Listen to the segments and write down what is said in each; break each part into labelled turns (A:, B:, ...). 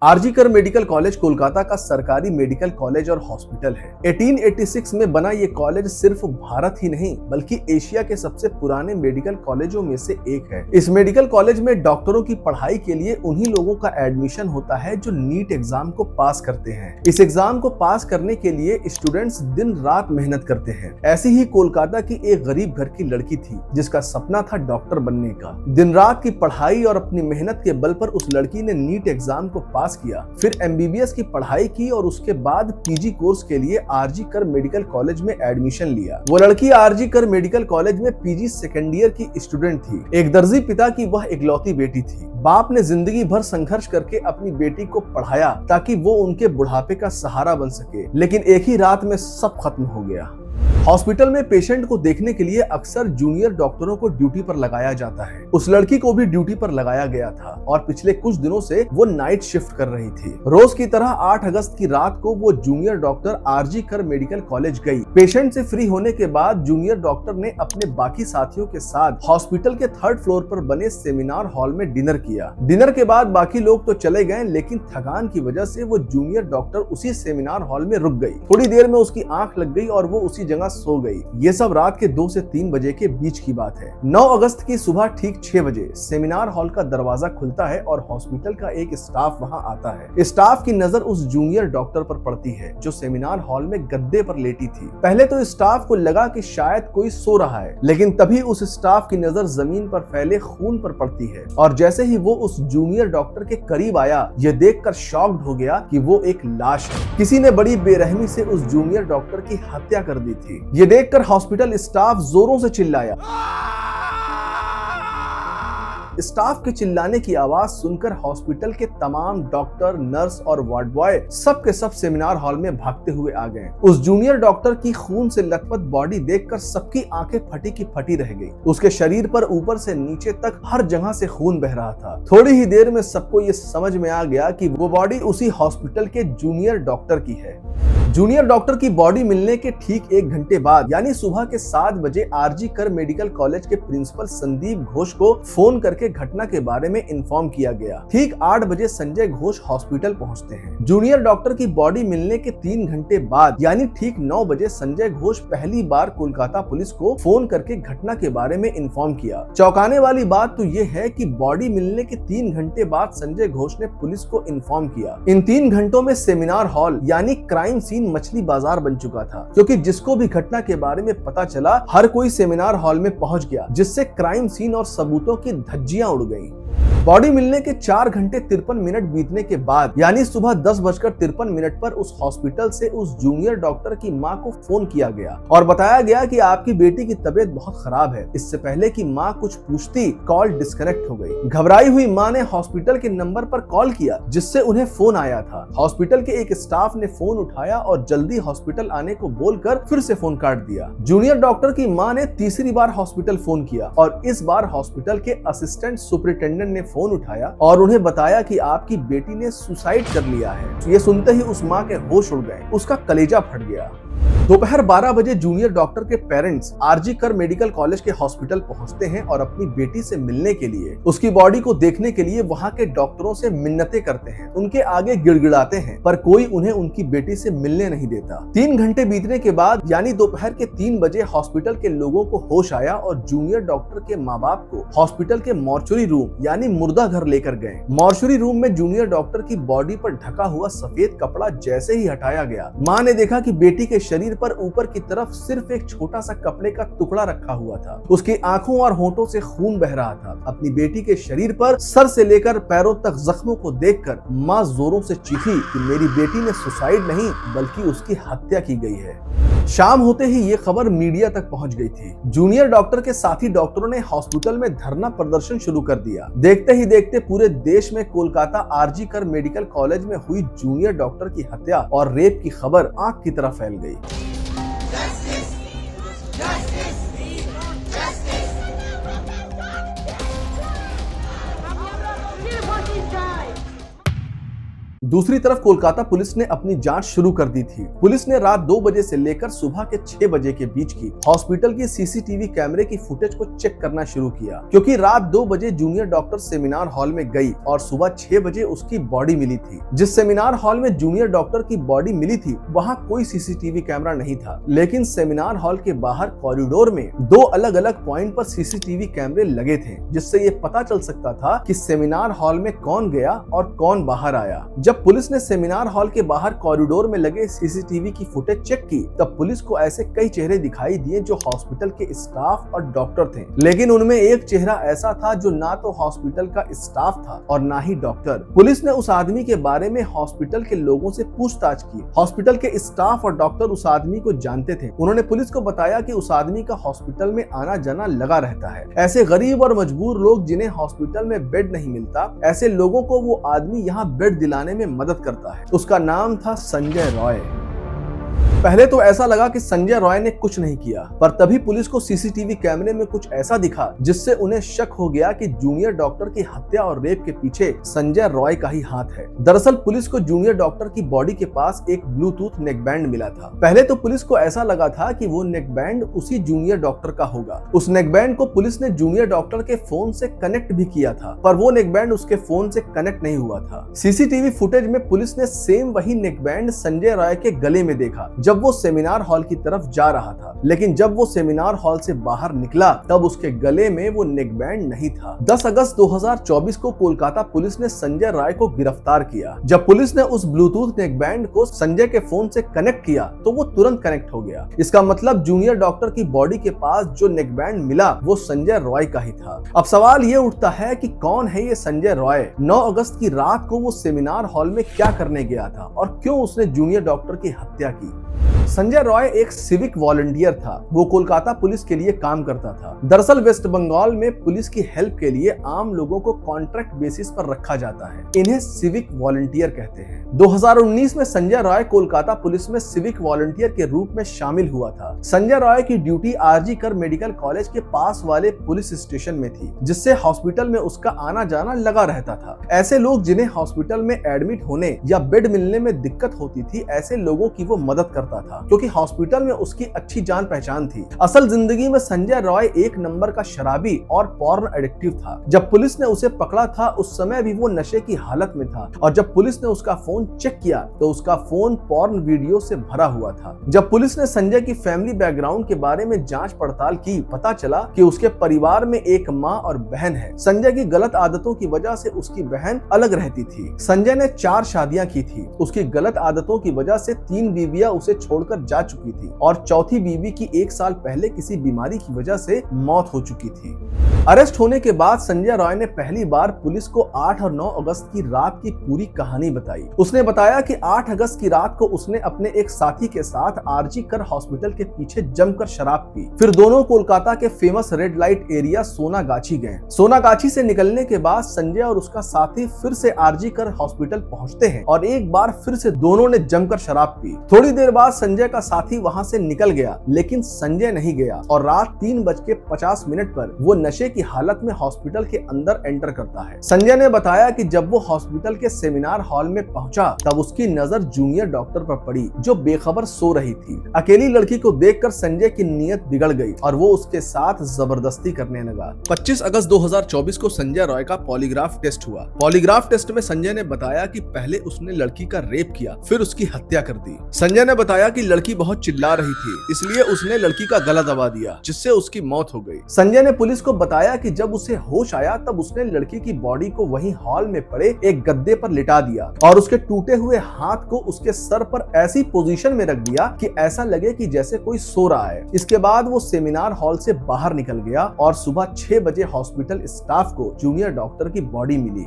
A: RG कर medical college Kolkata का सरकारी मेडिकल कॉलेज और हॉस्पिटल है। 1886 में बना ये कॉलेज सिर्फ भारत ही नहीं बल्कि एशिया के सबसे पुराने मेडिकल कॉलेजों में से एक है। इस मेडिकल कॉलेज में डॉक्टरों की पढ़ाई के लिए उन्हीं लोगों का एडमिशन होता है जो नीट एग्जाम को पास करते हैं। इस एग्जाम को पास करने के लिए स्टूडेंट्स दिन रात मेहनत करते हैं। ऐसी ही कोलकाता की एक गरीब घर की लड़की थी जिसका सपना था डॉक्टर बनने का। दिन रात की पढ़ाई और अपनी मेहनत के बल पर उस लड़की ने नीट एग्जाम को पास किया, फिर एमबीबीएस की पढ़ाई की और उसके बाद पीजी कोर्स के लिए आरजी कर मेडिकल कॉलेज में एडमिशन लिया। वो लड़की आरजी कर मेडिकल कॉलेज में पीजी सेकेंड ईयर की स्टूडेंट थी। एक दर्जी पिता की वह इकलौती बेटी थी। बाप ने जिंदगी भर संघर्ष करके अपनी बेटी को पढ़ाया ताकि वो उनके बुढ़ापे का सहारा बन सके, लेकिन एक ही रात में सब खत्म हो गया। हॉस्पिटल में पेशेंट को देखने के लिए अक्सर जूनियर डॉक्टरों को ड्यूटी पर लगाया जाता है। उस लड़की को भी ड्यूटी पर लगाया गया था और पिछले कुछ दिनों से वो नाइट शिफ्ट कर रही थी। रोज की तरह 8 अगस्त की रात को वो जूनियर डॉक्टर आरजी कर मेडिकल कॉलेज गई। पेशेंट से फ्री होने के बाद जूनियर डॉक्टर ने अपने बाकी साथियों के साथ हॉस्पिटल के 3rd फ्लोर पर बने सेमिनार हॉल में डिनर किया। डिनर के बाद बाकी लोग तो चले गए, लेकिन थकान की वजह से वो जूनियर डॉक्टर उसी सेमिनार हॉल में रुक गई। थोड़ी देर में उसकी आंख लग गई और वो उसी जगह सो गई। ये सब रात के 2 से 3 बजे के बीच की बात है। 9 अगस्त की सुबह ठीक 6 बजे सेमिनार हॉल का दरवाजा खुलता है और हॉस्पिटल का एक स्टाफ वहां आता है। स्टाफ की नजर उस जूनियर डॉक्टर पर पड़ती है जो सेमिनार हॉल में गद्दे पर लेटी थी। पहले तो स्टाफ को लगा कि शायद कोई सो रहा है, लेकिन तभी उस स्टाफ की नजर जमीन पर फैले खून पर पड़ती है और जैसे ही वो उस जूनियर डॉक्टर के करीब आया, ये देखकर शॉक्ड हो गया कि वो एक लाश है। किसी ने बड़ी बेरहमी से उस जूनियर डॉक्टर की हत्या कर दी थी। ये देखकर हॉस्पिटल स्टाफ जोरों से चिल्लाया। स्टाफ के चिल्लाने की आवाज सुनकर हॉस्पिटल के तमाम डॉक्टर, नर्स और वार्ड बॉय सब के सब सेमिनार हॉल में भागते हुए आ गए। उस जूनियर डॉक्टर की खून से लथपथ बॉडी देखकर सबकी आंखें फटी की फटी रह गई। उसके शरीर पर ऊपर से नीचे तक हर जगह से खून बह रहा था। थोड़ी ही देर में सबको ये समझ में आ गया कि वो बॉडी उसी हॉस्पिटल के जूनियर डॉक्टर की है। जूनियर डॉक्टर की बॉडी मिलने के ठीक 1 घंटे बाद यानी सुबह के 7 बजे आरजी कर मेडिकल कॉलेज के प्रिंसिपल संदीप घोष को फोन करके घटना के बारे में इन्फॉर्म किया गया। ठीक 8 बजे संजय घोष हॉस्पिटल पहुंचते हैं। जूनियर डॉक्टर की बॉडी मिलने के 3 घंटे बाद यानी ठीक 9 बजे संजय घोष पहली बार कोलकाता पुलिस को फोन करके घटना के बारे में इन्फॉर्म किया। चौंकाने वाली बात तो ये है कि बॉडी मिलने के 3 घंटे बाद संजय घोष ने पुलिस को इन्फॉर्म किया। इन 3 घंटों में सेमिनार हॉल यानी क्राइम सीन मछली बाजार बन चुका था, क्योंकि जिसको भी घटना के बारे में पता चला हर कोई सेमिनार हॉल में पहुंच गया, जिससे क्राइम सीन और सबूतों की धज्जियां उड़ गईं। बॉडी मिलने के 4 घंटे 53 मिनट बीतने के बाद यानी सुबह 10:53 पर उस हॉस्पिटल से उस जूनियर डॉक्टर की मां को फोन किया गया और बताया गया कि आपकी बेटी की तबीयत बहुत खराब है। इससे पहले कि मां कुछ पूछती, कॉल डिस्कनेक्ट हो गई। घबराई हुई मां ने हॉस्पिटल के नंबर पर कॉल किया जिससे उन्हें फोन आया था। हॉस्पिटल के एक स्टाफ ने फोन उठाया और जल्दी हॉस्पिटल आने को बोलकर फिर से फोन काट दिया। जूनियर डॉक्टर की मां ने तीसरी बार हॉस्पिटल फोन किया और इस बार हॉस्पिटल के असिस्टेंट सुपरिटेंडेंट ने फोन उठाया और उन्हें बताया कि आपकी बेटी ने सुसाइड कर लिया है। ये सुनते ही उस मां के होश उड़ गए, उसका कलेजा फट गया। दोपहर 12 बजे जूनियर डॉक्टर के पेरेंट्स आरजी कर मेडिकल कॉलेज के हॉस्पिटल पहुंचते हैं और अपनी बेटी से मिलने के लिए, उसकी बॉडी को देखने के लिए वहां के डॉक्टरों से मिन्नतें करते हैं, उनके आगे गिड़गिड़ाते हैं, पर कोई उन्हें उनकी बेटी से मिलने नहीं देता। 3 घंटे बीतने के बाद यानी दोपहर के 3 बजे हॉस्पिटल के लोगों को होश आया और जूनियर डॉक्टर के माँ बाप को हॉस्पिटल के मॉर्चुरी रूम यानी मुर्दा घर लेकर गए। मॉर्चुरी रूम में जूनियर डॉक्टर की बॉडी पर ढका हुआ सफेद कपड़ा जैसे ही हटाया गया, माँ ने देखा कि बेटी के शरीर पर ऊपर की तरफ सिर्फ एक छोटा सा कपड़े का टुकड़ा रखा हुआ था। उसकी आंखों और होंठों से खून बह रहा था। अपनी बेटी के शरीर पर सर से लेकर पैरों तक जख्मों को देखकर मां जोरों से चीखी कि मेरी बेटी ने सुसाइड नहीं बल्कि उसकी हत्या की गई है। शाम होते ही ये खबर मीडिया तक पहुंच गई थी। जूनियर डॉक्टर के साथी डॉक्टरों ने हॉस्पिटल में धरना प्रदर्शन शुरू कर दिया। देखते ही देखते पूरे देश में कोलकाता आरजी कर मेडिकल कॉलेज में हुई जूनियर डॉक्टर की हत्या और रेप की खबर आग की तरह फैल गई। दूसरी तरफ कोलकाता पुलिस ने अपनी जांच शुरू कर दी थी। पुलिस ने रात 2 बजे से लेकर सुबह के 6 बजे के बीच की हॉस्पिटल की सीसीटीवी कैमरे की फुटेज को चेक करना शुरू किया, क्योंकि रात 2 बजे जूनियर डॉक्टर सेमिनार हॉल में गई और सुबह 6 बजे उसकी बॉडी मिली थी। जिस सेमिनार हॉल में जूनियर डॉक्टर की बॉडी मिली थी वहां कोई सीसीटीवी कैमरा नहीं था, लेकिन सेमिनार हॉल के बाहर कॉरिडोर में 2 अलग अलग पॉइंट पर सीसीटीवी कैमरे लगे थे, जिससे ये पता चल सकता था कि सेमिनार हॉल में कौन गया और कौन बाहर आया। जब पुलिस ने सेमिनार हॉल के बाहर कॉरिडोर में लगे सीसीटीवी की फुटेज चेक की, तब पुलिस को ऐसे कई चेहरे दिखाई दिए जो हॉस्पिटल के स्टाफ और डॉक्टर थे, लेकिन उनमें एक चेहरा ऐसा था जो ना तो हॉस्पिटल का स्टाफ था और ना ही डॉक्टर। पुलिस ने उस आदमी के बारे में हॉस्पिटल के लोगों से पूछताछ की। हॉस्पिटल के स्टाफ और डॉक्टर उस आदमी को जानते थे। उन्होंने पुलिस को बताया कि उस आदमी का हॉस्पिटल में आना जाना लगा रहता है। ऐसे गरीब और मजबूर लोग जिन्हें हॉस्पिटल में बेड नहीं मिलता, ऐसे लोगों को वो आदमी यहाँ बेड दिलाने में मदद करता है। उसका नाम था संजय रॉय। पहले तो ऐसा लगा कि संजय रॉय ने कुछ नहीं किया, पर तभी पुलिस को सीसीटीवी कैमरे में कुछ ऐसा दिखा जिससे उन्हें शक हो गया कि जूनियर डॉक्टर की हत्या और रेप के पीछे संजय रॉय का ही हाथ है। दरअसल पुलिस को जूनियर डॉक्टर की बॉडी के पास एक ब्लूटूथ नेकबैंड मिला था। पहले तो पुलिस को ऐसा लगा था कि वो नेकबैंड उसी जूनियर डॉक्टर का होगा। उस नेकबैंड को पुलिस ने जूनियर डॉक्टर के फोन से कनेक्ट भी किया था, पर वो नेकबैंड उसके फोन से कनेक्ट नहीं हुआ था। सीसीटीवी फुटेज में पुलिस ने सेम वही नेकबैंड संजय रॉय के गले में देखा जब वो सेमिनार हॉल की तरफ जा रहा था, लेकिन जब वो सेमिनार हॉल से बाहर निकला तब उसके गले में वो नेकबैंड नहीं था। 10 अगस्त 2024 को कोलकाता पुलिस ने संजय रॉय को गिरफ्तार किया। जब पुलिस ने उस ब्लूटूथ नेकबैंड को संजय के फोन से कनेक्ट किया तो वो तुरंत कनेक्ट हो गया। इसका मतलब जूनियर डॉक्टर की बॉडी के पास जो नेकबैंड मिला वो संजय रॉय का ही था। अब सवाल ये उठता है कि कौन है ये संजय रॉय? 9 अगस्त की रात को वो सेमिनार हॉल में क्या करने गया था और क्यों उसने जूनियर डॉक्टर की हत्या की? संजय रॉय एक सिविक वॉलंटियर था। वो कोलकाता पुलिस के लिए काम करता था। दरअसल वेस्ट बंगाल में पुलिस की हेल्प के लिए आम लोगों को कॉन्ट्रैक्ट बेसिस पर रखा जाता है। इन्हें सिविक वॉलंटियर कहते हैं। 2019 में संजय रॉय कोलकाता पुलिस में सिविक वॉलंटियर के रूप में शामिल हुआ था। संजय रॉय की ड्यूटी आरजी कर मेडिकल कॉलेज के पास वाले पुलिस स्टेशन में थी, जिससे हॉस्पिटल में उसका आना जाना लगा रहता था। ऐसे लोग जिन्हें हॉस्पिटल में एडमिट होने या बेड मिलने में दिक्कत होती थी, ऐसे लोगों की वो मदद करता था, क्योंकि हॉस्पिटल में उसकी अच्छी जान पहचान थी। असल जिंदगी में संजय रॉय एक नंबर का शराबी और पॉर्न एडिक्टिव था। जब पुलिस ने उसे पकड़ा था उस समय भी वो नशे की हालत में था, और जब पुलिस ने उसका फोन चेक किया तो उसका फोन पॉर्न वीडियो से भरा हुआ था। जब पुलिस ने संजय की फैमिली बैकग्राउंड के बारे में जांच पड़ताल की, पता चला कि उसके परिवार में एक माँ और बहन है। संजय की गलत आदतों की वजह से उसकी बहन अलग रहती थी। संजय ने 4 शादियां की थी। उसकी गलत आदतों की वजह से 3 बीवियां उसे छोड़कर जा चुकी थी और चौथी बीवी की 1 साल पहले किसी बीमारी की वजह से मौत हो चुकी थी। अरेस्ट होने के बाद संजय रॉय ने पहली बार पुलिस को 8 और 9 अगस्त की रात की पूरी कहानी बताई। उसने बताया कि 8 अगस्त की रात को उसने अपने एक साथी के साथ आरजी कर हॉस्पिटल के पीछे जमकर शराब पी। फिर दोनों कोलकाता के famous red light area Sonagachi गए। सोनागाछी से निकलने के बाद संजय और उसका साथी फिर से आरजी कर हॉस्पिटल पहुंचते हैं और एक बार फिर से दोनों ने जमकर शराब पी। थोड़ी देर बाद संजय का साथी वहां से निकल गया, लेकिन संजय नहीं गया और रात 3:50 पर वो नशे की हालत में हॉस्पिटल के अंदर एंटर करता है। संजय ने बताया कि जब वो हॉस्पिटल के सेमिनार हॉल में पहुंचा तब उसकी नजर जूनियर डॉक्टर पर पड़ी, जो बेखबर सो रही थी। अकेली लड़की को देखकर संजय की नीयत बिगड़ गई और वो उसके साथ जबरदस्ती करने लगा। 25 अगस्त 2024 को संजय रॉय का पॉलीग्राफ टेस्ट हुआ। पॉलीग्राफ टेस्ट में संजय ने बताया कि पहले उसने लड़की का रेप किया, फिर उसकी हत्या कर दी। संजय ने बताया कि लड़की बहुत चिल्ला रही थी, इसलिए उसने लड़की का गला दबा दिया, जिससे उसकी मौत हो गई। संजय ने पुलिस को बताया कि जब उसे होश आया तब उसने लड़की की बॉडी को वहीं हॉल में पड़े एक गद्दे पर लिटा दिया और उसके टूटे हुए हाथ को उसके सर पर ऐसी पोजीशन में रख दिया कि ऐसा लगे कि जैसे कोई सो रहा है। इसके बाद वो सेमिनार हॉल से बाहर निकल गया और सुबह 6 बजे हॉस्पिटल स्टाफ को जूनियर डॉक्टर की बॉडी मिली।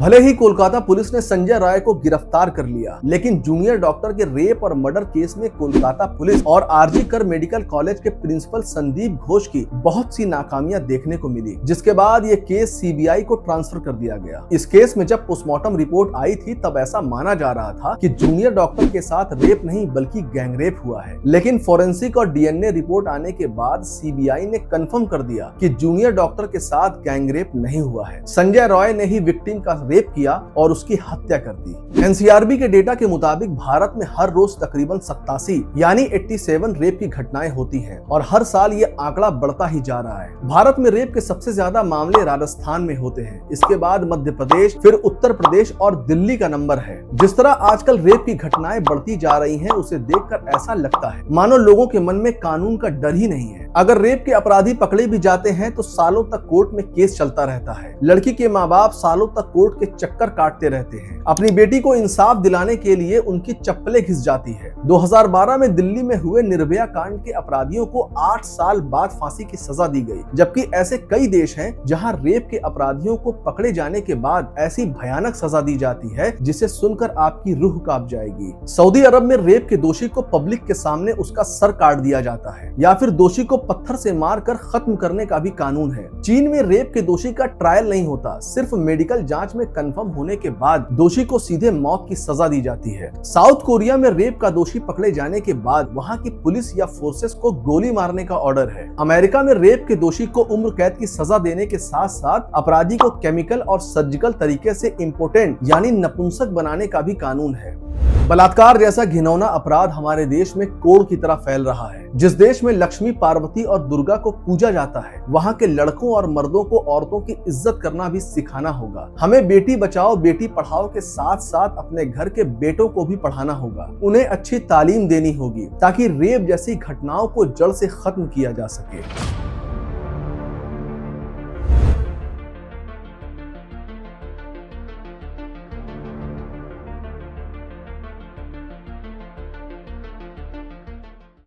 A: भले ही कोलकाता पुलिस ने संजय रॉय को गिरफ्तार कर लिया, लेकिन जूनियर डॉक्टर के रेप और मर्डर केस में कोलकाता पुलिस और आरजी कर मेडिकल कॉलेज के प्रिंसिपल संदीप घोष की बहुत सी नाकामियां देखने को मिली, जिसके बाद ये केस सीबीआई को ट्रांसफर कर दिया गया। इस केस में जब पोस्टमार्टम रिपोर्ट आई थी तब ऐसा माना जा रहा था कि जूनियर डॉक्टर के साथ रेप नहीं बल्कि गैंगरेप हुआ है, लेकिन फोरेंसिक और डीएनए रिपोर्ट आने के बाद सीबीआई ने कंफर्म कर दिया कि जूनियर डॉक्टर के साथ गैंगरेप नहीं हुआ है। संजय रॉय ने ही विक्टिम का रेप किया और उसकी हत्या कर दी। एनसीआरबी के डेटा के मुताबिक भारत में हर रोज तकरीबन 87 यानी 87 रेप की घटनाएं होती हैं और हर साल ये आंकड़ा बढ़ता ही जा रहा है। भारत में रेप के सबसे ज्यादा मामले राजस्थान में होते हैं, इसके बाद मध्य प्रदेश, फिर उत्तर प्रदेश और दिल्ली का नंबर है। जिस तरह आजकल रेप की घटनाएं बढ़ती जा रही हैं, उसे देखकर ऐसा लगता है मानो लोगों के मन में कानून का डर ही नहीं है। अगर रेप के अपराधी पकड़े भी जाते हैं तो सालों तक कोर्ट में केस चलता रहता है। लड़की के माँ बाप सालों तक कोर्ट के चक्कर काटते रहते हैं। अपनी बेटी को इंसाफ दिलाने के लिए उनकी चप्पलें घिस जाती है। 2012 में दिल्ली में हुए निर्भया कांड के अपराधियों को 8 साल बाद फांसी की सजा दी गई, जबकि ऐसे कई देश हैं जहां रेप के अपराधियों को पकड़े जाने के बाद ऐसी भयानक सजा दी जाती है जिसे सुनकर आपकी रूह कांप जाएगी। सऊदी अरब में रेप के दोषी को पब्लिक के सामने उसका सर काट दिया जाता है या फिर दोषी को पत्थर से मारकर खत्म करने का भी कानून है। चीन में रेप के दोषी का ट्रायल नहीं होता, सिर्फ मेडिकल जांच में कंफर्म होने के बाद दोषी को सीधे मौत की सजा दी जाती है। साउथ कोरिया में रेप का दोषी पकड़े जाने के बाद वहां की पुलिस या फोर्सेस को गोली मारने का ऑर्डर है। अमेरिका में रेप के दोषी को उम्र कैद की सजा देने के साथ साथ अपराधी को केमिकल और सर्जिकल तरीके से इम्पोर्टेंट यानी नपुंसक बनाने का भी कानून है। बलात्कार जैसा घिनौना अपराध हमारे देश में कोढ़ की तरह फैल रहा है। जिस देश में लक्ष्मी, पार्वती और दुर्गा को पूजा जाता है, वहाँ के लड़कों और मर्दों को औरतों की इज्जत करना भी सिखाना होगा। हमें बेटी बचाओ बेटी पढ़ाओ के साथ साथ अपने घर के बेटों को भी पढ़ाना होगा। उन्हें अच्छी तालीम देनी होगी ताकि रेप जैसी घटनाओं को जड़ से खत्म किया जा सके।